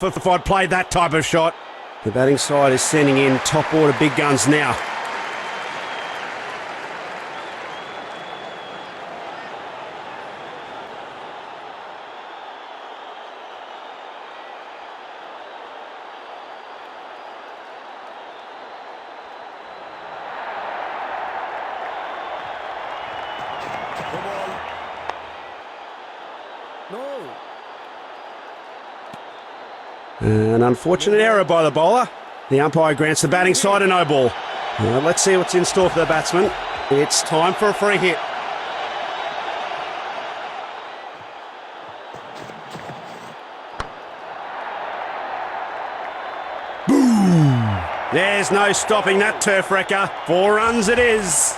If I'd played that type of shot. The batting side is sending in top order big guns now. An unfortunate error by the bowler. The umpire grants the batting side a no ball. Let's see what's in store for the batsman. It's time for a free hit. Boom! There's no stopping that turf wrecker. 4 runs it is.